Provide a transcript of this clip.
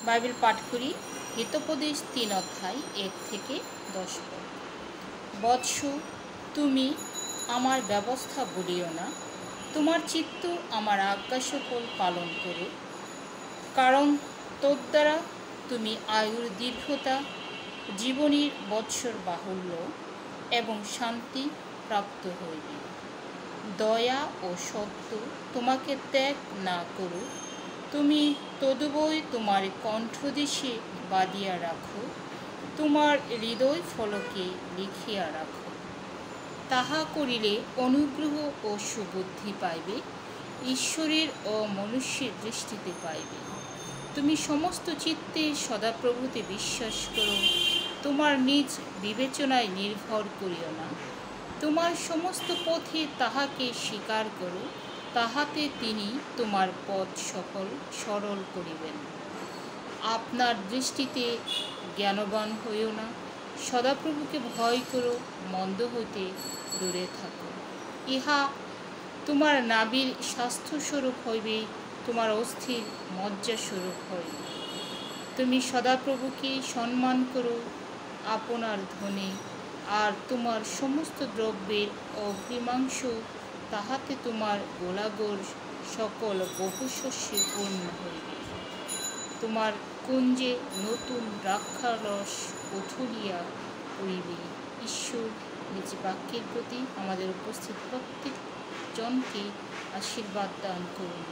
Bible পাঠ করি। হিতোপদেশ 3 অধ্যায় 1 থেকে 10 পদ। বৎস, তুমি আমার ব্যবস্থা বলিও না, তোমার চিত্ত আমার আজ্ঞা সকল পালন করো, কারণ তদ্বারা তুমি আয়ুর দীর্ঘতা, জীবনের বৎসর বাহুল্য এবং শান্তি প্রাপ্ত হইবে। দয়া ও সত্য তোমাকে ত্যাগ না করো, তুমি তদুভয় তোমার কণ্ঠদেশে বাঁধিয়া রাখো, তোমার হৃদয় ফলকে লিখিয়া রাখো। তাহা করিলে অনুগ্রহ ও সুবুদ্ধি পাইবে, ঈশ্বরের ও মনুষ্যের দৃষ্টিতে পাইবে। তুমি সমস্ত চিত্তে সদাপ্রভুতে বিশ্বাস করো, তোমার নিজ বিবেচনায় নির্ভর করিও না। তোমার সমস্ত পথে তাহাকে স্বীকার করো, তাহাতে তিনি তোমার পথ সকল সরল করিবেন। আপনার দৃষ্টিতে জ্ঞানবান হইও না, সদাপ্রভুকে ভয় করো, মন্দ হইতে দূরে থাকো। ইহা তোমার নাভির স্বাস্থ্যস্বরূপ হইবে, তোমার অস্থির মজ্জাস্বরূপ হইবে। তুমি সদাপ্রভুকে সম্মান করো আপনার ধনে, আর তোমার সমস্ত দ্রব্যের অগ্রিমাংশ, তাহাতে তোমার গোলাগর সকল বহুশস্যে পূর্ণ হইবে। তোমার কুঞ্জে নতুন দ্রাক্ষারস উথলিয়া পড়িবে। ঈশ্বর নিজ বাক্যের প্রতি আমাদের উপস্থিত প্রত্যেক জনকে আশীর্বাদ দান করুন।